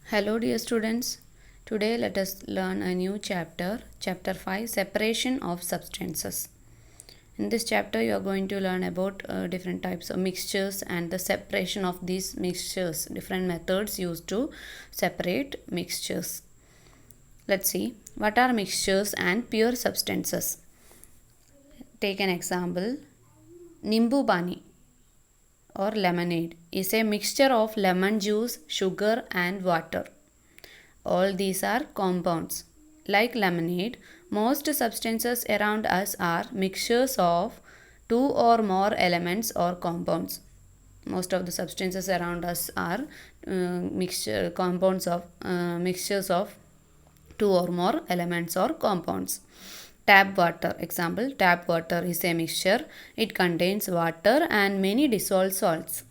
Hello, dear students. Today, let us learn a new chapter, Chapter 5 Separation of Substances. In this chapter, you are going to learn about different types of mixtures and the separation of these mixtures, different methods used to separate mixtures. Let's see what are mixtures and pure substances. Take an example Nimbu Bani or lemonade is a mixture of lemon juice, sugar, and water. All these are compounds. Like lemonade, most substances around us are mixtures of two or more elements or compounds. Most of the substances around us are mixtures of two or more elements or compounds. Tap water, example, tap water is a mixture. It contains water and many dissolved salts.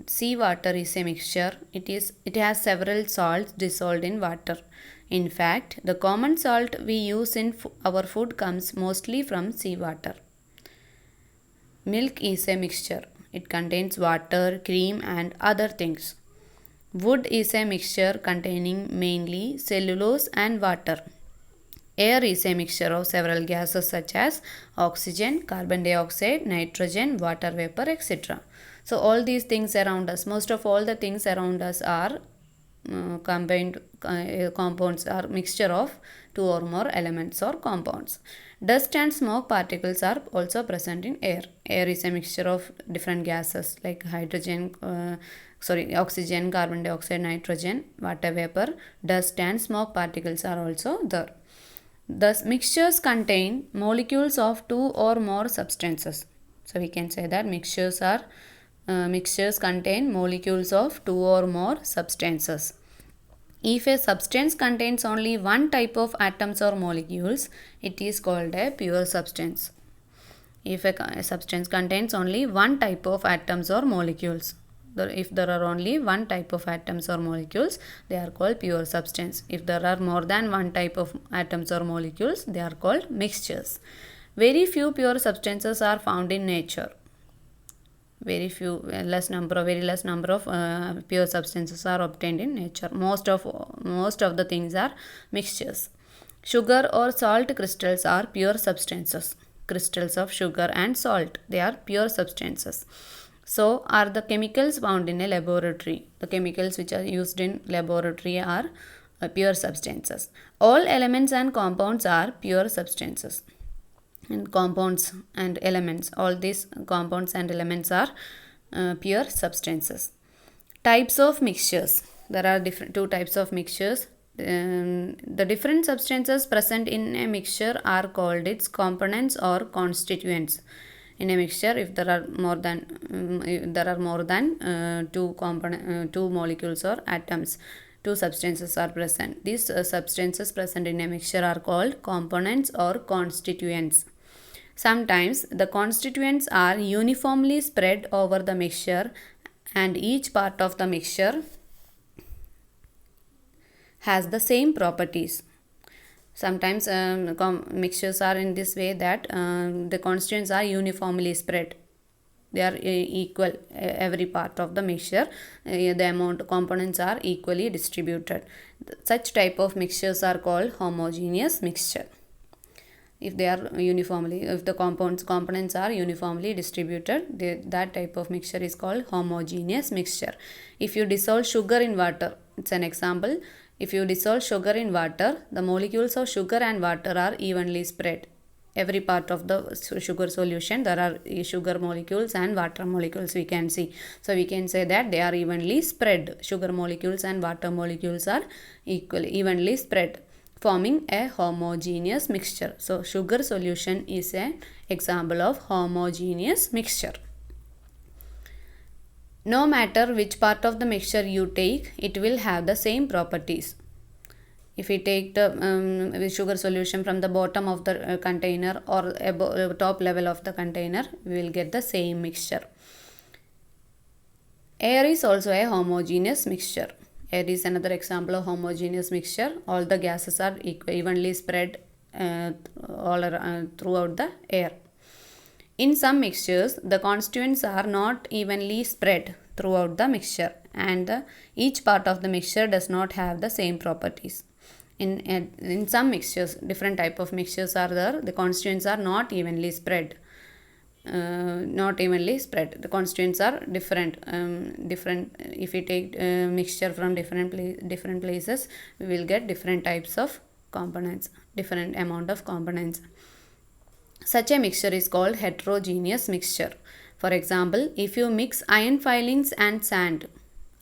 Sea water is a mixture. It has several salts dissolved in water. In fact, the common salt we use in our food comes mostly from seawater. Milk is a mixture. It contains water, cream, and other things. Wood is a mixture containing mainly cellulose and water. Air is a mixture of several gases such as oxygen, carbon dioxide, nitrogen, water vapor, etc. So all these things around us, most of all the things around us are combined compounds are mixture of two or more elements or compounds. Dust and smoke particles are also present in air. Air is a mixture of different gases like oxygen, carbon dioxide, nitrogen, water vapor. Dust and smoke particles are also there. Thus, mixtures contain molecules of two or more substances. So we can say that mixtures contain molecules of two or more substances. If a substance contains only one type of atoms or molecules, it is called a pure substance. If a substance contains only one type of atoms or molecules, if there are only one type of atoms or molecules, they are called pure substance. If there are more than one type of atoms or molecules, they are called mixtures. Very few pure substances are found in nature. Very less number of pure substances are obtained in nature. Most of the things are mixtures. Sugar or salt crystals are pure substances. Crystals of sugar and salt, they are pure substances. So are the chemicals found in a laboratory. The chemicals which are used in laboratory are pure substances. All elements and compounds are pure substances. And compounds and elements, all these compounds and elements are pure substances. Types of mixtures. There are two types of mixtures. The different substances present in a mixture are called its components or constituents. In a mixture, if there are more than two molecules or atoms, two substances are present. These substances present in a mixture are called components or constituents. Sometimes the constituents are uniformly spread over the mixture and each part of the mixture has the same properties. Sometimes mixtures are in this way that the constituents are uniformly spread. They are equal, every part of the mixture, the amount of components are equally distributed. Such type of mixtures are called homogeneous mixture. If the components are uniformly distributed, that type of mixture is called homogeneous mixture. If you dissolve sugar in water, it's an example. If you dissolve sugar in water, the molecules of sugar and water are evenly spread. Every part of the sugar solution, there are sugar molecules and water molecules we can see. So we can say that they are evenly spread. Sugar molecules and water molecules are evenly spread, forming a homogeneous mixture. So sugar solution is an example of homogeneous mixture. No matter which part of the mixture you take, it will have the same properties. If we take the sugar solution from the bottom of the container or top level of the container, we will get the same mixture. Air is also a homogeneous mixture. Air is another example of homogeneous mixture. All the gases are evenly spread throughout the air. In some mixtures, the constituents are not evenly spread throughout the mixture and each part of the mixture does not have the same properties. In some mixtures, different type of mixtures are there, the constituents are not evenly spread. The constituents are different. If we take mixture from different places, we will get different types of components, different amount of components. Such a mixture is called heterogeneous mixture. For example, if you mix iron filings and sand,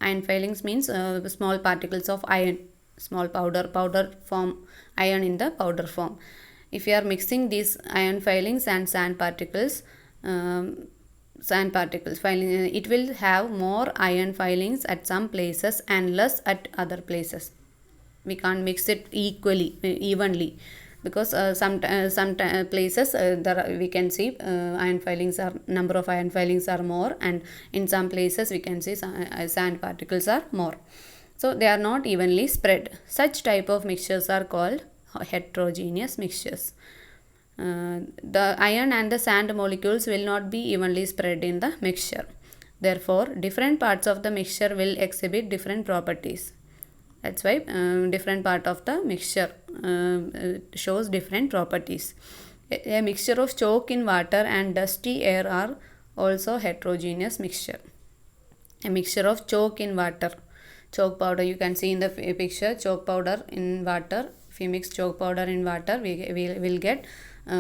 iron filings means small particles of iron, small powder form, iron in the powder form. If you are mixing these iron filings and sand particles, it will have more iron filings at some places and less at other places. We can't mix it evenly, because some places we can see number of iron filings are more, and in some places we can see sand particles are more. So they are not evenly spread. Such type of mixtures are called heterogeneous mixtures. The iron and the sand molecules will not be evenly spread in the mixture. Therefore, different parts of the mixture will exhibit different properties. That's why different part of the mixture shows different properties. A mixture of chalk in water and dusty air are also heterogeneous mixture. A mixture of chalk in water, chalk powder, you can see in the picture, chalk powder in water. If we mix chalk powder in water, we will get we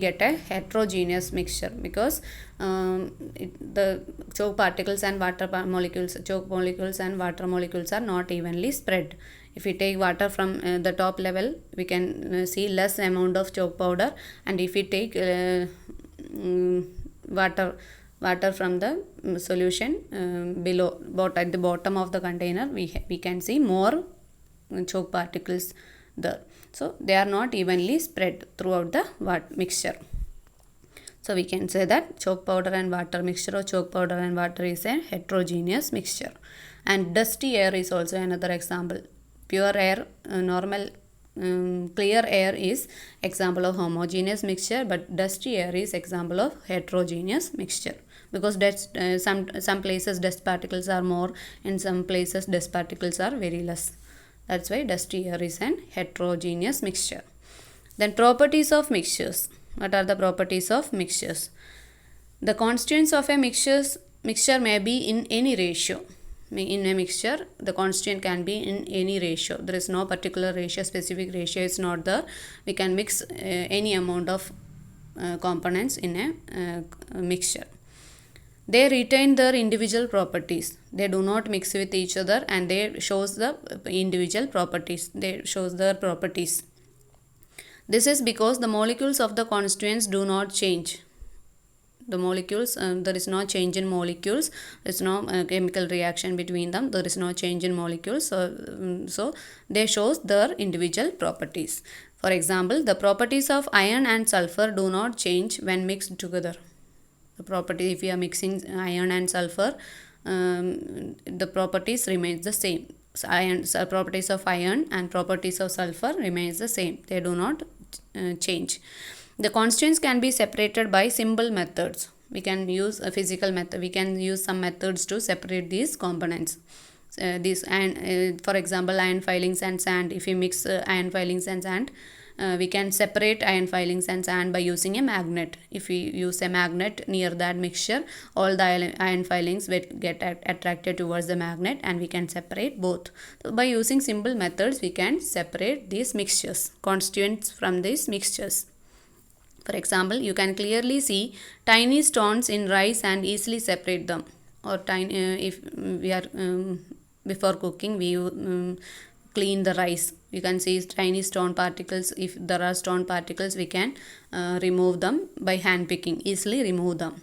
get a heterogeneous mixture, because the chalk particles and chalk molecules and water molecules are not evenly spread. If we take water from the top level, we can see less amount of chalk powder, and if we take water from the solution below, at the bottom of the container, we can see more chalk particles there. So they are not evenly spread throughout the mixture. So we can say that chalk powder and water, mixture of chalk powder and water is a heterogeneous mixture. And dusty air is also another example. Pure air, normal clear air is example of homogeneous mixture, but dusty air is example of heterogeneous mixture, because some places dust particles are more, in some places dust particles are very less. That's why dusty air is an heterogeneous mixture. Then properties of mixtures. What are the properties of mixtures? The constituents of a mixture may be in any ratio. In a mixture, the constituent can be in any ratio. There is no particular ratio, specific ratio is not there. We can mix any amount of components in a mixture. They retain their individual properties. They do not mix with each other, and they shows the individual properties. They shows their properties. This is because the molecules of the constituents do not change. The molecules, there is no change in molecules. There is no chemical reaction between them. There is no change in molecules. So they shows their individual properties. For example, the properties of iron and sulfur do not change when mixed together. The property, if we are mixing iron and sulfur, the properties remains the same. Properties of iron and properties of sulfur remains the same. They do not change. The constituents can be separated by simple methods. We can use a physical method. We can use some methods to separate these components. For example, iron filings and sand. If we mix iron filings and sand, we can separate iron filings and sand by using a magnet. If we use a magnet near that mixture, all the iron filings will get attracted towards the magnet, and we can separate both. So by using simple methods, we can separate these mixtures, constituents from these mixtures. For example, you can clearly see tiny stones in rice and easily separate them. Or if we are before cooking, we clean the rice. You can see tiny stone particles. If there are stone particles, we can remove them by hand picking, easily remove them.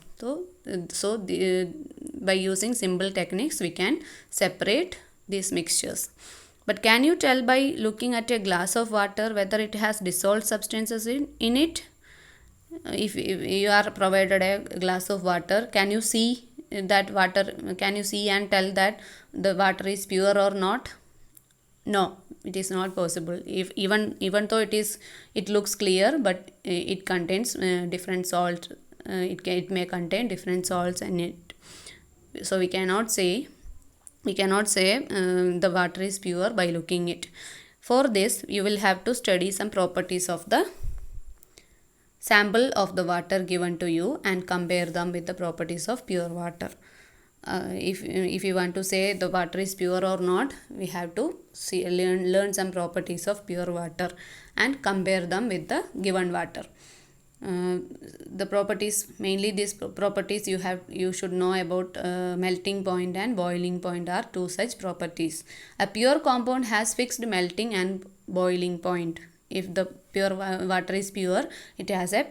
By using simple techniques, we can separate these mixtures. But can you tell by looking at a glass of water whether it has dissolved substances in it? If you are provided a glass of water, can you see that water? Can you see and tell that the water is pure or not? No, it is not possible. If even though it looks clear, but it contains different salt. It may contain different salts in it. So we cannot say the water is pure by looking it. For this, you will have to study some properties of the sample of the water given to you and compare them with the properties of pure water. If you want to say the water is pure or not, we have to learn some properties of pure water and compare them with the given water. The properties, mainly these properties you should know about. Melting point and boiling point are two such properties. A pure compound has fixed melting and boiling point. If the pure water is pure, it has a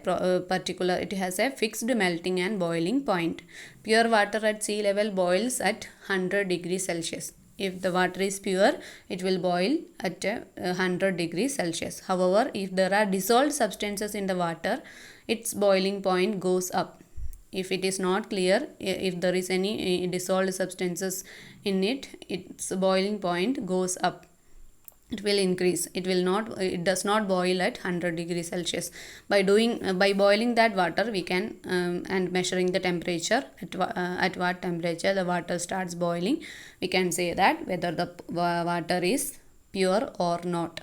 fixed melting and boiling point. Pure water at sea level boils at 100 degrees Celsius. If the water is pure, it will boil at 100 degrees Celsius. However, if there are dissolved substances in the water, its boiling point goes up. If it is not clear, if there is any dissolved substances in it, its boiling point goes up. It will increase. It does not boil at 100 degrees Celsius. By boiling that water, we can and measuring the temperature, at what temperature the water starts boiling, we can say that whether the water is pure or not.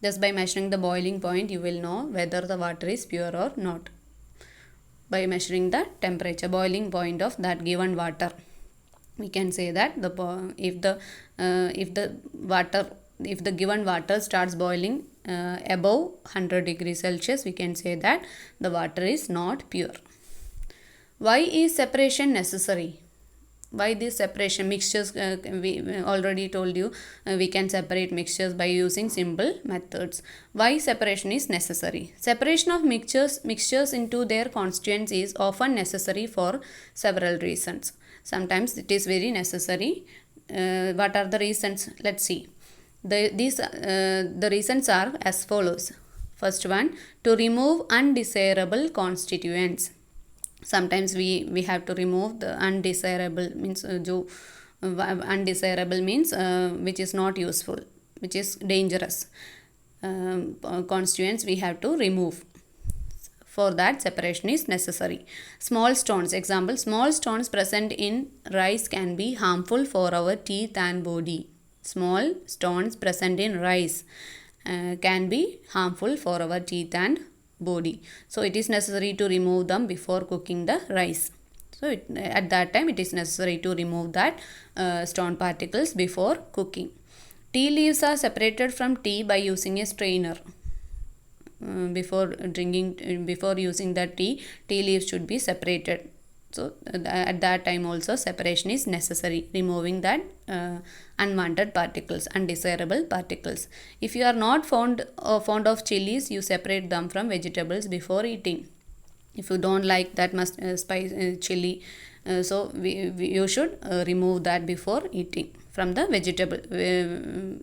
Just by measuring the boiling point, you will know whether the water is pure or not. By measuring the temperature, boiling point of that given water, we can say that if the given water starts boiling above 100 degrees Celsius, we can say that the water is not pure. Why is separation necessary? Why this separation? Mixtures, we already told you, we can separate mixtures by using simple methods. Why separation is necessary? Separation of mixtures into their constituents is often necessary for several reasons. Sometimes it is very necessary. What are the reasons? Let's see. The reasons are as follows. First one, to remove undesirable constituents. Sometimes we have to remove the undesirable, means undesirable means which is not useful, which is dangerous constituents we have to remove. For that, separation is necessary. Small stones, example, small stones present in rice can be harmful for our teeth and body. Small stones present in rice can be harmful for our teeth and body. So it is necessary to remove them before cooking the rice. So at that time it is necessary to remove that stone particles before cooking. Tea leaves are separated from tea by using a strainer. Before using the tea leaves should be separated. So at that time also separation is necessary, removing that unwanted particles, undesirable particles. If you are not fond of chilies, you separate them from vegetables before eating. If you don't like that spice chili, so you should remove that before eating from the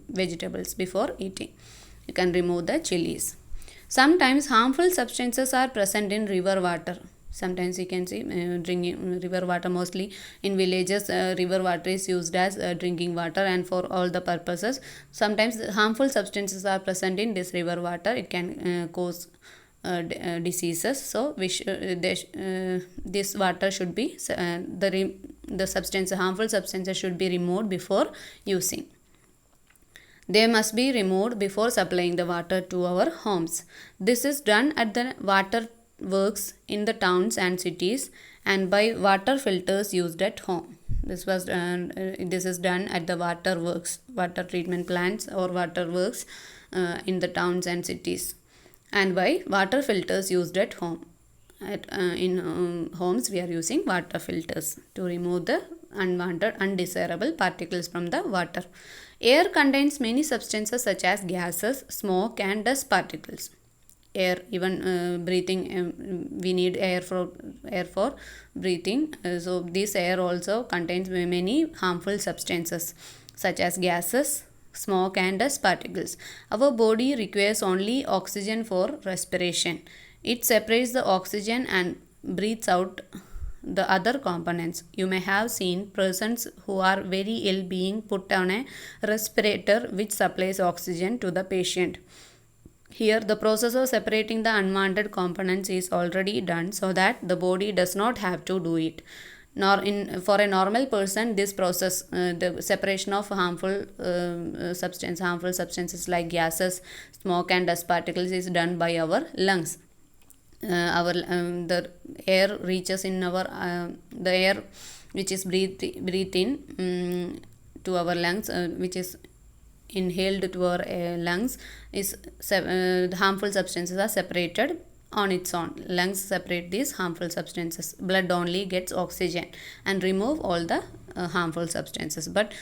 vegetables before eating. You can remove the chilies. Sometimes harmful substances are present in river water. Sometimes you can see drinking river water. Mostly in villages, river water is used as drinking water and for all the purposes. Sometimes harmful substances are present in this river water. It can cause diseases. So this water should be harmful substances should be removed before using. They must be removed before supplying the water to our homes. This is done at the water works in the towns and cities and by water filters used at home. This is done at the water works, water treatment plants or water works in the towns and cities, and by water filters used at home. In homes we are using water filters to remove the unwanted, undesirable particles from the water. Air contains many substances such as gases, smoke and dust particles. Air, even breathing, we need air for breathing. So this air also contains many harmful substances such as gases, smoke and dust particles. Our body requires only oxygen for respiration. It separates the oxygen and breathes out the other components. You may have seen persons who are very ill being put on a respirator which supplies oxygen to the patient. Here the process of separating the unwanted components is already done so that the body does not have to do it. For a normal person, this process, the separation of harmful substances like gases, smoke and dust particles is done by our lungs. The air reaches in our the air which is breathed in to our lungs, which is inhaled to our lungs, is the harmful substances are separated on its own. Lungs separate these harmful substances. Blood only gets oxygen and remove all the harmful substances. But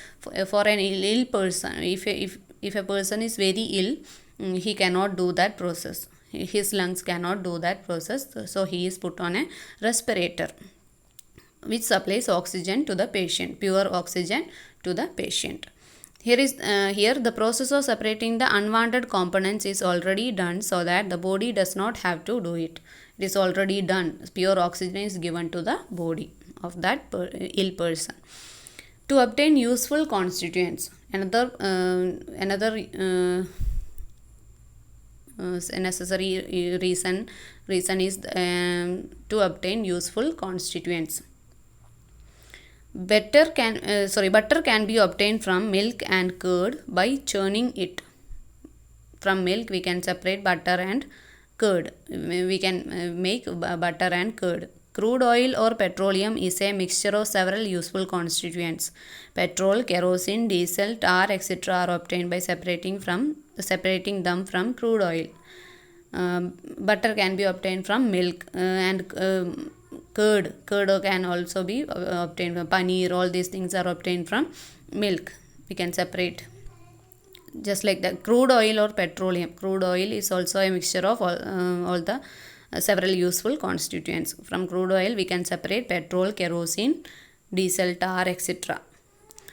for an ill person, if a person is very ill, he cannot do that process. His lungs cannot do that process, so he is put on a respirator which supplies oxygen to the patient, pure oxygen to the patient. Here the process of separating the unwanted components is already done, so that the body does not have to do it. It is already done. Pure oxygen is given to the body of that ill person. To obtain useful constituents, another necessary reason is to obtain useful constituents. Butter can be obtained from milk and curd by churning it. From milk we can separate butter and curd. We can make butter and curd. Crude oil or petroleum is a mixture of several useful constituents. Petrol, kerosene, diesel, tar, etc. are obtained by separating them from crude oil. Butter can be obtained from milk, and curd can also be obtained from paneer. All these things are obtained from milk. We can separate. Just like the crude oil or petroleum. Crude oil is also a mixture of all the several useful constituents. From crude oil we can separate petrol, kerosene, diesel, tar, etc.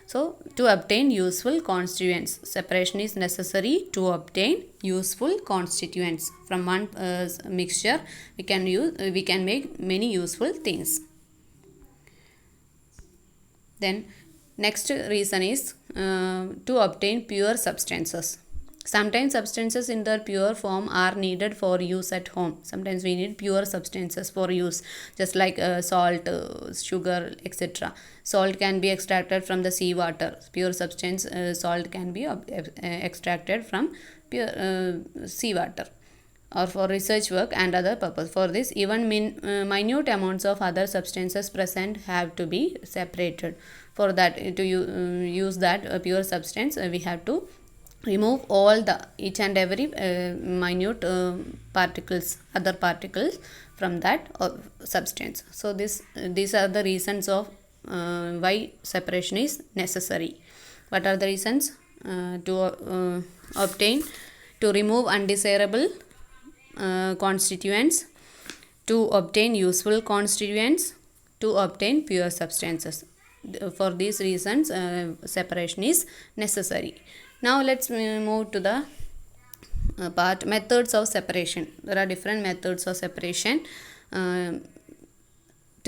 So, to obtain useful constituents, separation is necessary to obtain useful constituents. From one mixture, we can make many useful things. Then, next reason is to obtain pure substances. Sometimes substances in their pure form are needed for use at home. Sometimes we need pure substances for use, just like salt, sugar, etc. Salt can be extracted from the sea water. Pure substance salt can be extracted from pure sea water, or for research work and other purpose. For this, even minute amounts of other substances present have to be separated. For that, to use that pure substance, we have to remove all the each and every minute other particles from that substance. So these are the reasons of why separation is necessary. What are the reasons? To remove undesirable constituents, to obtain useful constituents, to obtain pure substances. For these reasons, separation is necessary. Now let's move to the part methods of separation. There are different methods of separation. To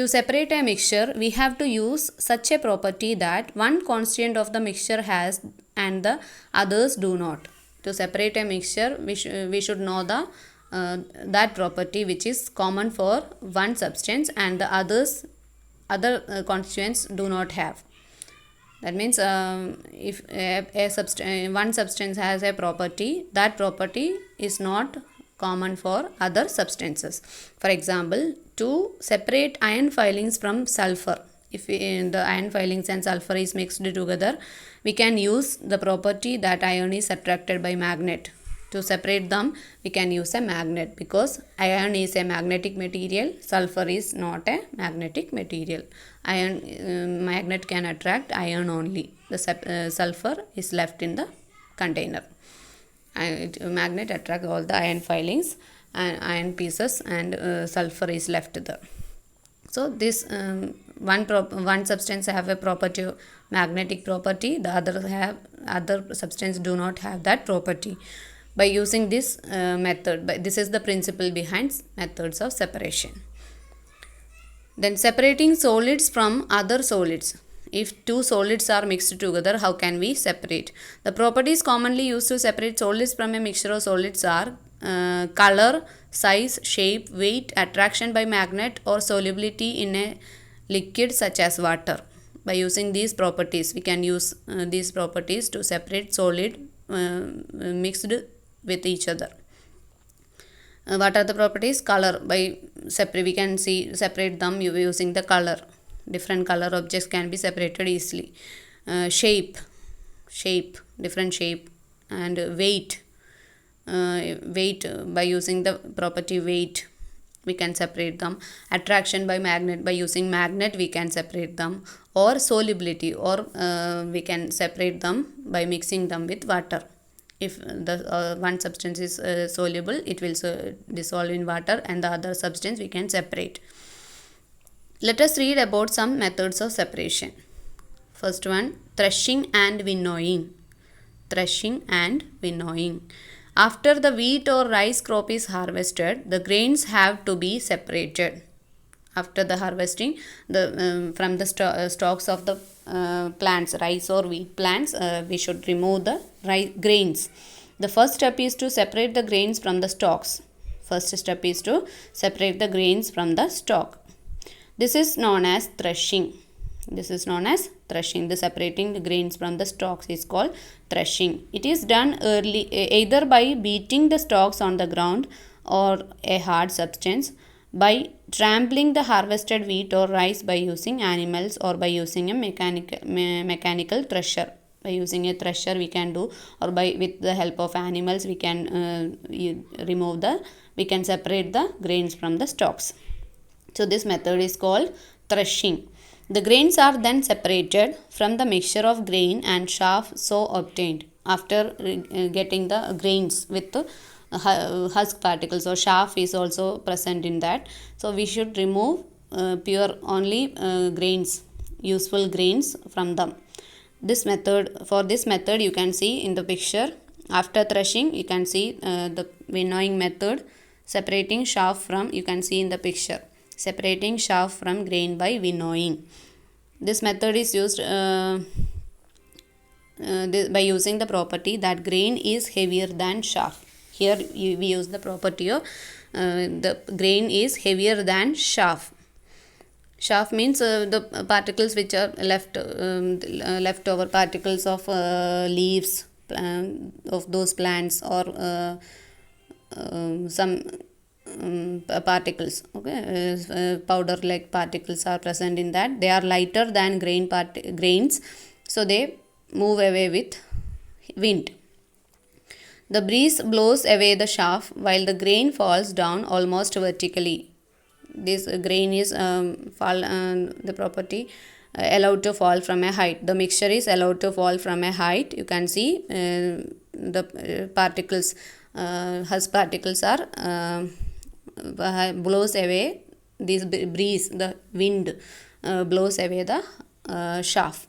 separate a mixture, we have to use such a property that one constituent of the mixture has and the others do not. To separate a mixture, we should know the that property which is common for one substance and the other constituents do not have. That means if one substance has a property, that property is not common for other substances. For example, to separate iron filings from sulfur, if the iron filings and sulfur is mixed together, we can use the property that iron is attracted by magnet. To separate them, we can use a magnet, because iron is a magnetic material, sulfur is not a magnetic material. Magnet can attract iron only. The sulfur is left in the container. Magnet attract all the iron filings and iron pieces, and sulfur is left there. So this one substance have a property, magnetic property, the other substance do not have that property. By using this method, this is the principle behind methods of separation. Then separating solids from other solids. If two solids are mixed together, how can we separate? The properties commonly used to separate solids from a mixture of solids are color, size, shape, weight, attraction by magnet, or solubility in a liquid such as water. By using these properties, we can use these properties to separate solid mixed with each other. What are the properties? Color. By we can separate them using the color. Different color objects can be separated easily. Shape, different shape. And weight, by using the property weight we can separate them. Attraction by magnet, by using magnet we can separate them. Or solubility, or we can separate them by mixing them with water. If the one substance is soluble, it will dissolve in water, and the other substance we can separate. Let us read about some methods of separation. First one, threshing and winnowing. Threshing and winnowing. After the wheat or rice crop is harvested, the grains have to be separated. After the harvesting, from the stalks of the plants, rice or wheat plants, we should remove the grains. The first step is to separate the grains from the stalks. First step is to separate the grains from the stalk. This is known as threshing. This is known as threshing. The separating the grains from the stalks is called threshing. It is done either by beating the stalks on the ground or a hard substance, by trampling the harvested wheat or rice by using animals, or by using a mechanical thresher. By using a thresher we can do, or with the help of animals we can we can separate the grains from the stalks. So this method is called threshing. The grains are then separated from the mixture of grain and chaff so obtained. After getting the grains with husk particles, or chaff is also present in that. So we should remove pure only grains, useful grains from them. For this method you can see in the picture. After threshing you can see the winnowing method, separating chaff from, you can see in the picture, separating chaff from grain by winnowing. This method is used by using the property that grain is heavier than chaff. Here we use the property of the grain is heavier than chaff. Chaff means the particles which are leftover particles of leaves of those plants, or some particles, powder like particles are present in that. They are lighter than grains, so they move away with wind. The breeze blows away the chaff while the grain falls down almost vertically. This grain is the property allowed to fall from a height. The mixture is allowed to fall from a height. You can see the particles, husk particles are blows away. This breeze, the wind blows away the chaff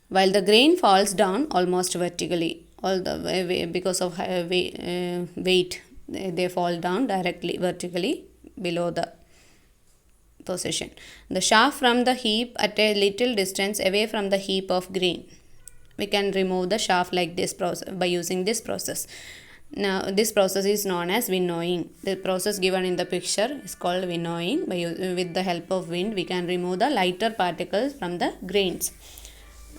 while the grain falls down almost vertically. All the way, because of weight, they fall down directly vertically below the position. The chaff from the heap at a little distance away from the heap of grain. We can remove the chaff like this process by using this process. Now this process is known as winnowing. The process given in the picture is called winnowing. With the help of wind we can remove the lighter particles from the grains.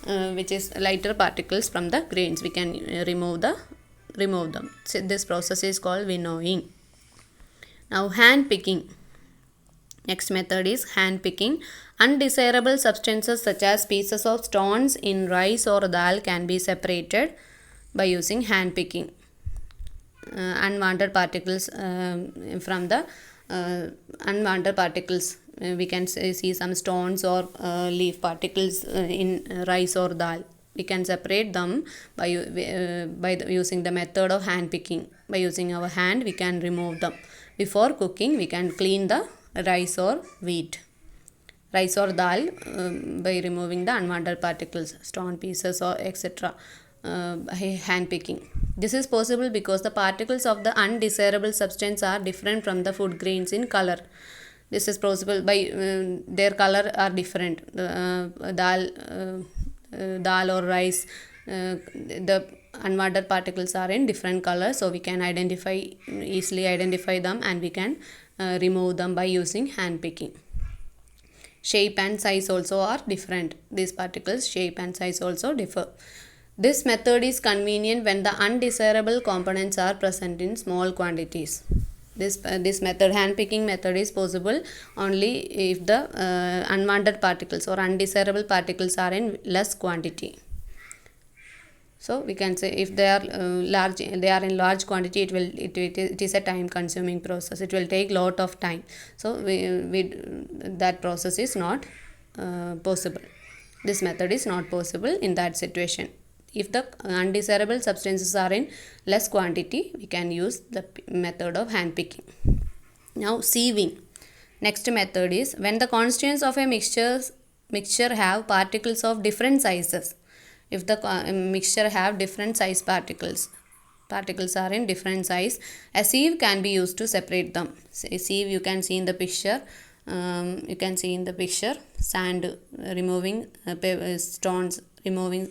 Which is lighter particles from the grains, we can remove them. So this process is called winnowing. Now hand picking. Next method is hand picking. Undesirable substances such as pieces of stones in rice or dal can be separated by using hand picking. Unwanted particles from the unwanted particles, we can see some stones or leaf particles in rice or dal. We can separate them by using the method of hand picking. By using our hand we can remove them. Before cooking we can clean the rice or wheat, rice or dal by removing the unwanted particles, stone pieces or etc. Hand picking. This is possible because the particles of the undesirable substance are different from the food grains in color. This is possible by their color are different. Dal or rice, the unwanted particles are in different colors, so we can easily identify them, and we can remove them by using hand picking. shape and size also are different. These particles shape and size also differ. This method is convenient when the undesirable components are present in small quantities. This method, hand picking method, is possible only if the unwanted particles or undesirable particles are in less quantity. So we can say if they are in large quantity, it is a time consuming process. It will take lot of time. So that process is not possible. This method is not possible in that situation. If the undesirable substances are in less quantity, we can use the method of hand picking. Now sieving. Next method is when the constituents of a mixture have particles of different sizes. If the mixture have different size particles are in different size, a sieve can be used to separate them. A sieve, you can see in the picture. Sand removing stones,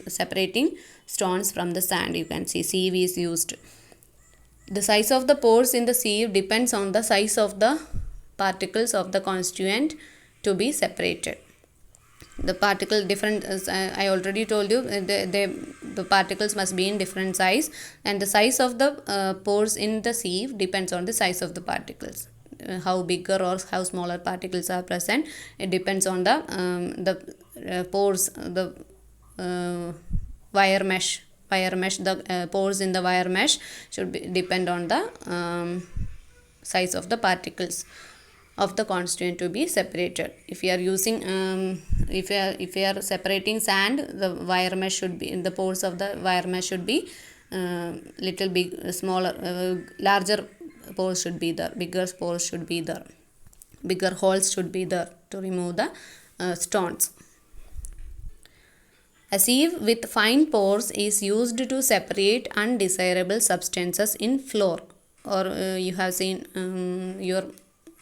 separating stones from the sand. You can see sieve is used. The size of the pores in the sieve depends on the size of the particles of the constituent to be separated. The particle different, I already told you, the particles must be in different size, and the size of the pores in the sieve depends on the size of the particles. How bigger or how smaller particles are present, it depends on the pores, the wire mesh. The pores in the wire mesh should depend on the size of the particles of the constituent to be separated. If you are using if you are separating sand, the wire mesh should be, the pores of the wire mesh should be little big, smaller, larger pores should be there, bigger pores should be there, bigger holes should be there to remove the stones. A sieve with fine pores is used to separate undesirable substances in flour. Or you have seen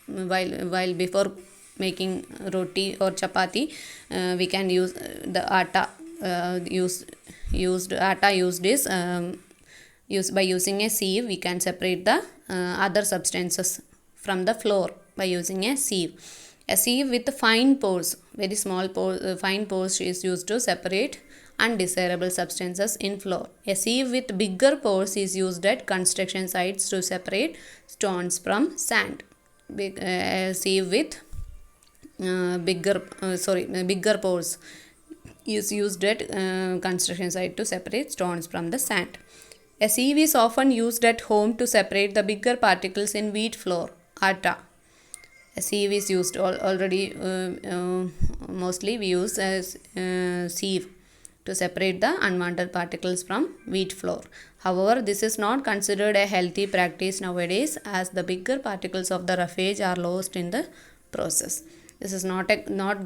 while before making roti or chapati, we can use the atta. Used by using a sieve, we can separate the other substances from the flour by using a sieve. A sieve with fine pores, very small pores, fine pores, is used to separate undesirable substances in flour. A sieve with bigger pores is used at construction sites to separate stones from sand. A sieve with bigger pores is used at construction site to separate stones from the sand. A sieve is often used at home to separate the bigger particles in wheat flour, atta. A sieve is used already. Mostly we use as sieve to separate the unwanted particles from wheat flour. However, this is not considered a healthy practice nowadays, as the bigger particles of the roughage are lost in the process. This is not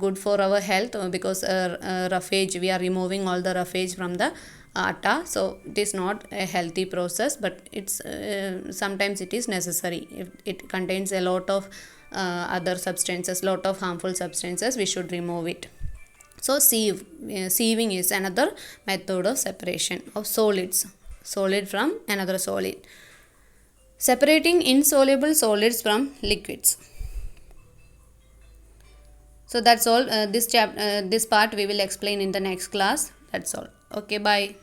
good for our health, because roughage, we are removing all the roughage from the atta. So it is not a healthy process, but it's sometimes it is necessary. If it contains a lot of other substances, lot of harmful substances, we should remove it. So sieving is another method of separation of solid from another solid, separating insoluble solids from liquids. So that's all. This part we will explain in the next class. That's all. Okay, bye.